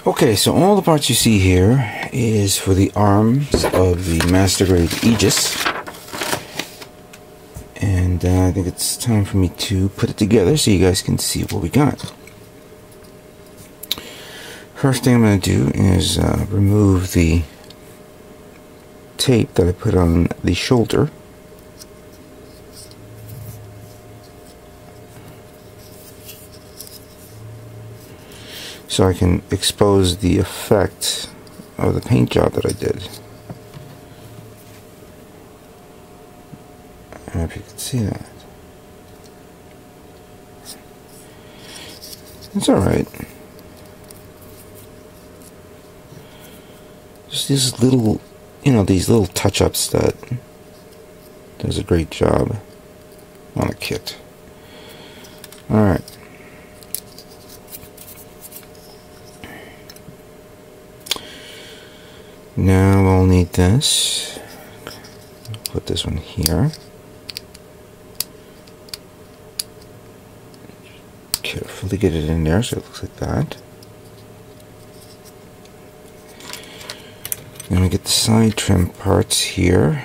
Okay, so all the parts you see here is for the arms of the Master Grade Aegis. And I think it's time for me to put it together so you guys can see what we got. First thing I'm going to do is remove the tape that I put on the shoulder. So I can expose the effect of the paint job that I did. I don't know if you can see that. It's alright. Just these little, these little touch-ups that does a great job on a kit. Alright. Now we'll need this. Put this one here. Carefully get it in there so it looks like that. Then we get the side trim parts here.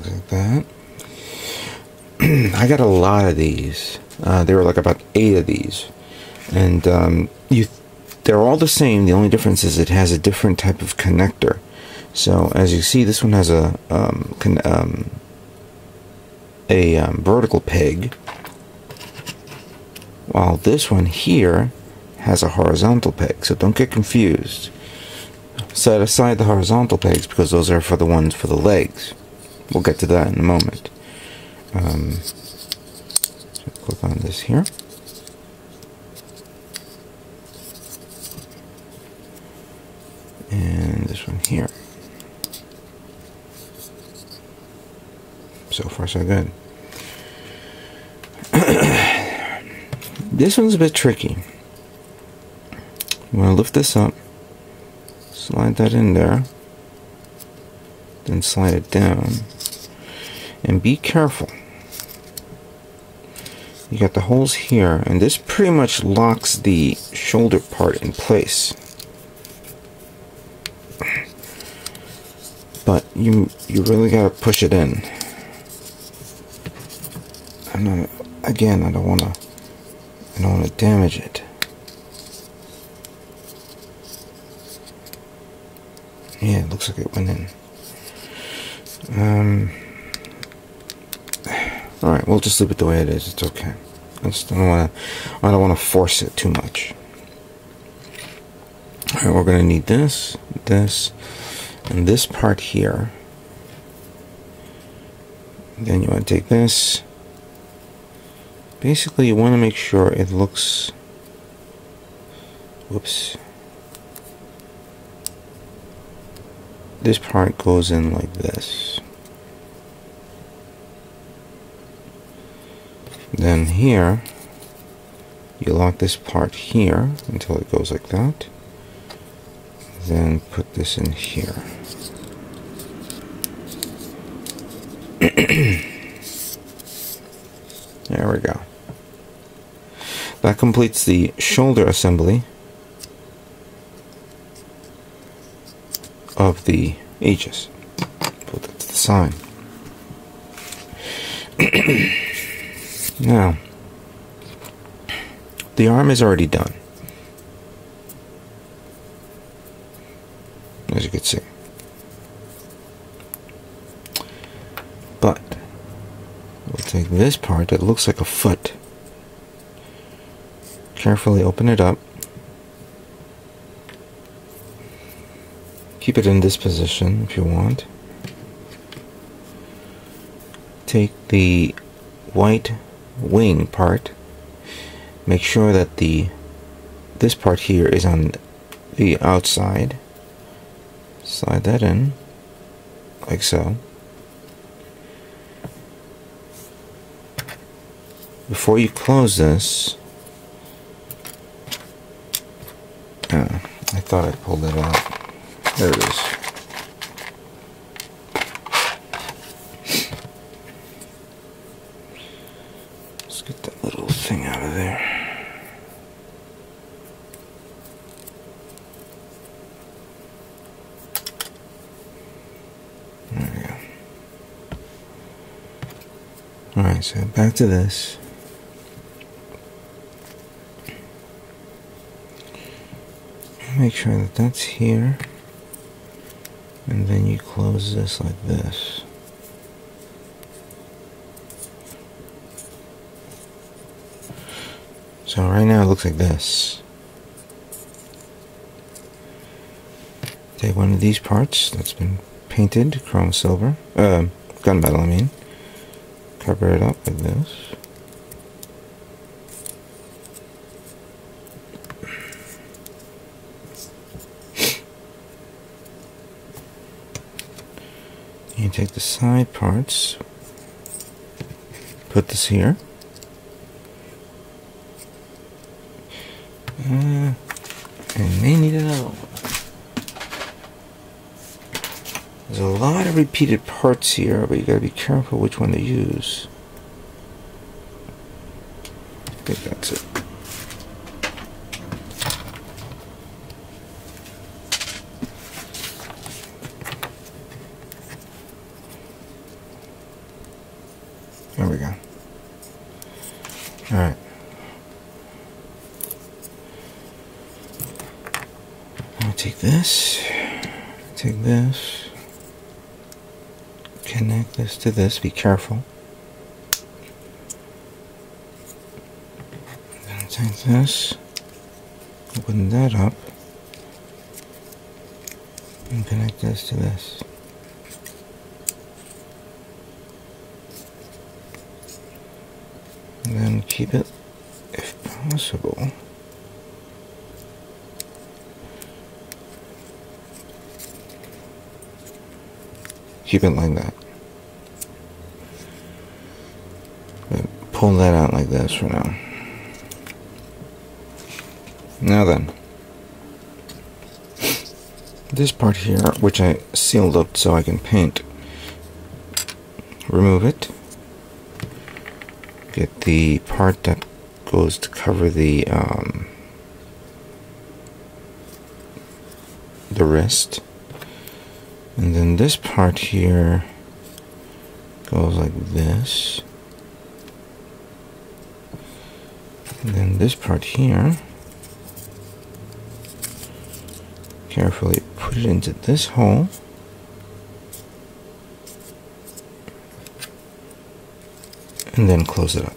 Like that. I got a lot of these. There were like about 8 of these, and they're all the same. The only difference is it has a different type of connector. So as you see, this one has a vertical peg, while this one here has a horizontal peg. So don't get confused. Set aside the horizontal pegs because those are for the ones for the legs. We'll get to that in a moment. So click on this here. And this one here. So far so good. This one's a bit tricky. I'm going to lift this up, slide that in there, then slide it down. And be careful. You got the holes here, and this pretty much locks the shoulder part in place. But you really gotta push it in. Again, I don't wanna damage it. Yeah, it looks like it went in. Alright, we'll just leave it the way it is. It's okay. I don't want to force it too much. Alright, we're going to need this, and this part here. Then you want to take this. Basically, you want to make sure it looks... Whoops. This part goes in like this. Then here, you lock this part here until it goes like that. Then put this in here. There we go. That completes the shoulder assembly of the Aegis. Put that to the side. Now, the arm is already done, as you can see. But we'll take this part that looks like a foot, carefully open it up, keep it in this position if you want. Take the white wing part, make sure that this part here is on the outside, slide that in like so. Before you close this, thought I pulled it out. There it is. Let's get that little thing out of there. There we go. Alright, so back to this. Make sure that that's here, and then you close this like this. So right now it looks like this. Take one of these parts that's been painted chrome silver, gunmetal I mean, cover it up like this. You take the side parts, put this here. And may need another one. There's a lot of repeated parts here, but you gotta be careful which one to use. I think that's it. There we go. Alright. I'll take this, connect this to this, be careful. Then take this, open that up, and connect this to this. And then keep it, if possible, keep it like that. But pull that out like this for now. Now then, this part here, which I sealed up so I can paint, remove it. Get the part that goes to cover the wrist, and then this part here goes like this, and then this part here, carefully put it into this hole. And then close it up.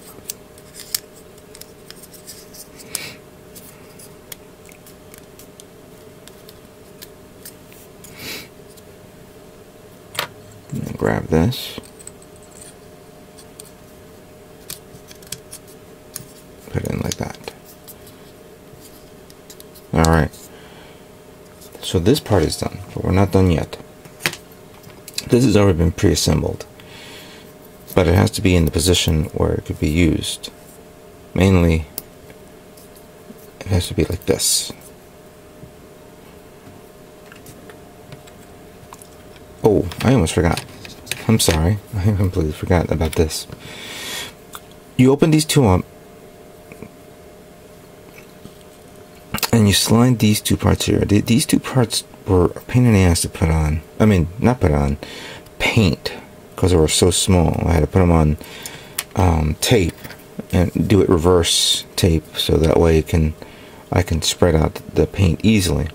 And then grab this. Put it in like that. Alright. So this part is done, but we're not done yet. This has already been pre-assembled. But it has to be in the position where it could be used. Mainly, it has to be like this. Oh, I almost forgot. I'm sorry. I completely forgot about this. You open these two up, and you slide these two parts here. These two parts were a pain in the ass to put on. I mean, not put on, paint. Because they were so small, I had to put them on tape and do it reverse tape, so that way I can spread out the paint easily.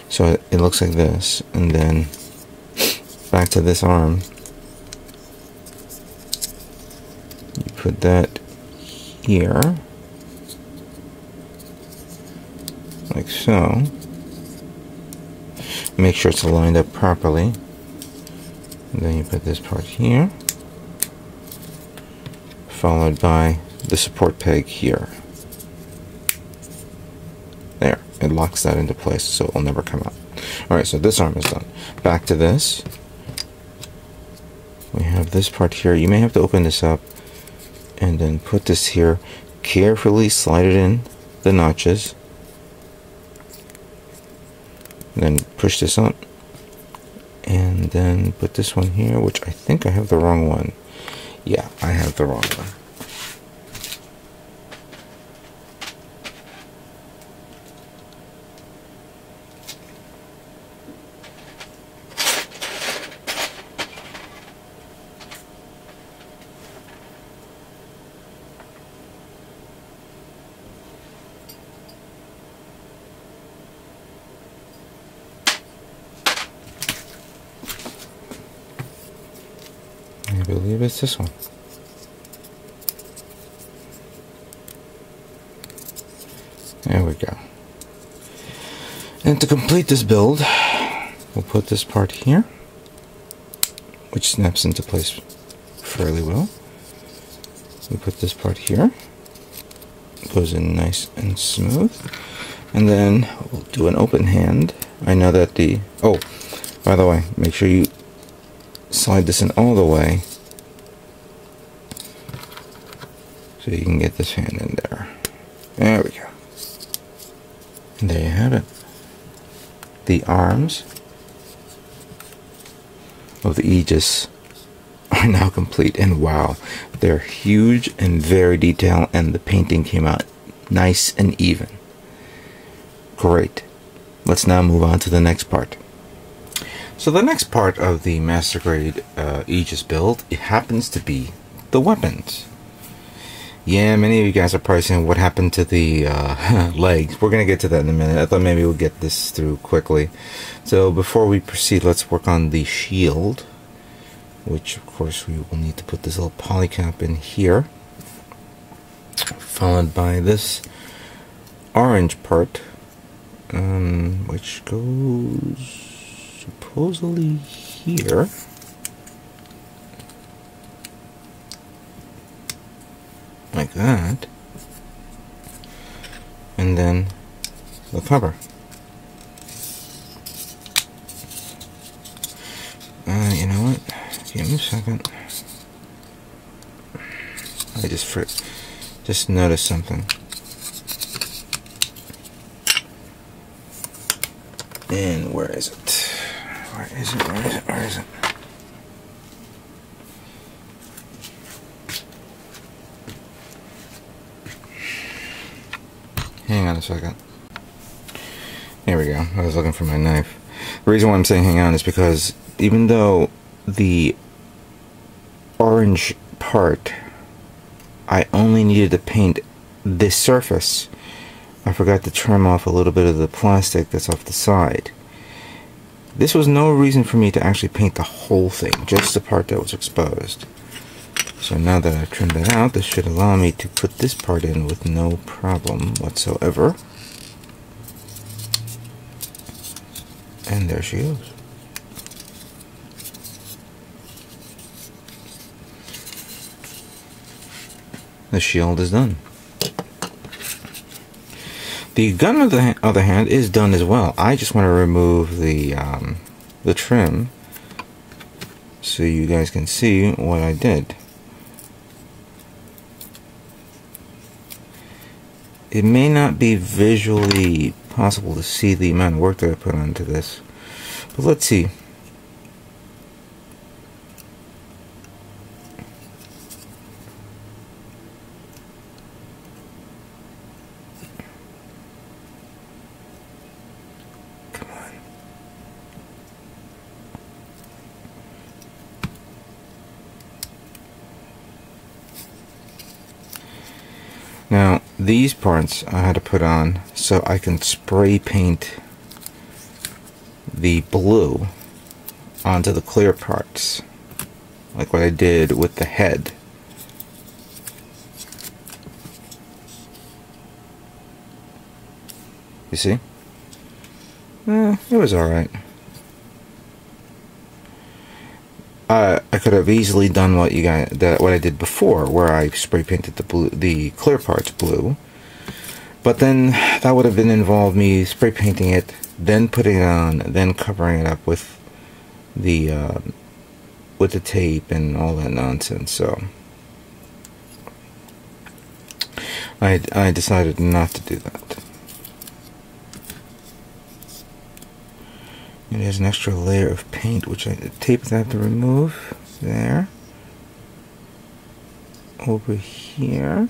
So it looks like this, and then back to this arm. You put that here, like so. Make sure it's lined up properly. And then you put this part here, followed by the support peg here. There, it locks that into place so it will never come out. Alright, so this arm is done. Back to this. We have this part here. You may have to open this up and then put this here. Carefully slide it in the notches. And then push this on. And then put this one here, which I think I have the wrong one. Yeah, I have the wrong one. I believe it's this one. There we go. And to complete this build, we'll put this part here, which snaps into place fairly well. We put this part here, goes in nice and smooth, and then we'll do an open hand. I know that the, oh, by the way, make sure you slide this in all the way so you can get this hand in there. There we go. And there you have it. The arms of the Aegis are now complete, and wow, they're huge and very detailed, and the painting came out nice and even. Great. Let's now move on to the next part. So the next part of the Master Grade Aegis build, it happens to be the weapons. Yeah, many of you guys are probably saying, what happened to the legs? We're going to get to that in a minute. I thought maybe we'll get this through quickly. So before we proceed, let's work on the shield, which of course we will need to put this little polycap in here, followed by this orange part, which goes supposedly here. Like that. And then the cover. You know what? Give me a second. I just noticed something. And where is it? Where is it? Where is it? Where is it? Hang on a second. There we go. I was looking for my knife. The reason why I'm saying hang on is because even though the orange part, I only needed to paint this surface, I forgot to trim off a little bit of the plastic that's off the side. This was no reason for me to actually paint the whole thing, just the part that was exposed. So now that I've trimmed that out, this should allow me to put this part in with no problem whatsoever. And there she goes. The shield is done. The gun, on the other hand, is done as well. I just want to remove the trim so you guys can see what I did. It may not be visually possible to see the amount of work that I put onto this, but let's see. Come on. Now, these parts I had to put on so I can spray paint the blue onto the clear parts, like what I did with the head. You see? It was alright. I could have easily done what I did before, where I spray painted the clear parts blue, but then that would have involved me spray painting it, then putting it on, then covering it up with the tape and all that nonsense. So I decided not to do that. And there's an extra layer of paint, which tape that I have to remove. There. Over here.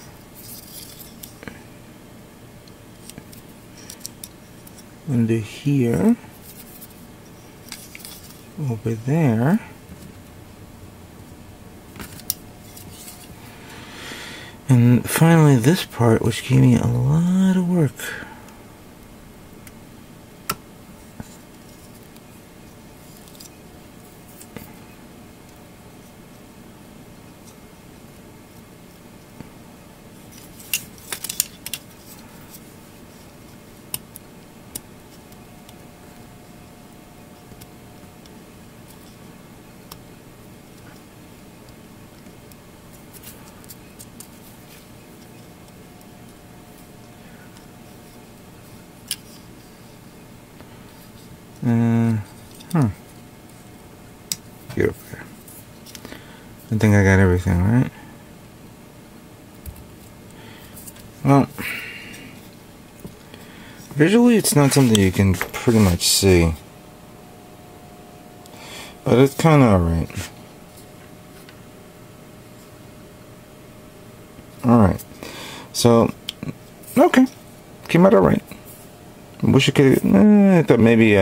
Under here. Over there. And finally this part, which gave me a lot of work. Get over there. I think I got everything, right? Well, visually it's not something you can pretty much see. But it's kind of alright. Alright. So, okay. Came out alright. Wish I could. I thought maybe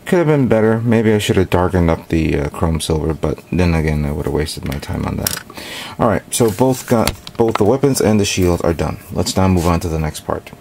could have been better. Maybe I should have darkened up the chrome silver, but then again, I would have wasted my time on that. All right, so both the weapons and the shield are done. Let's now move on to the next part.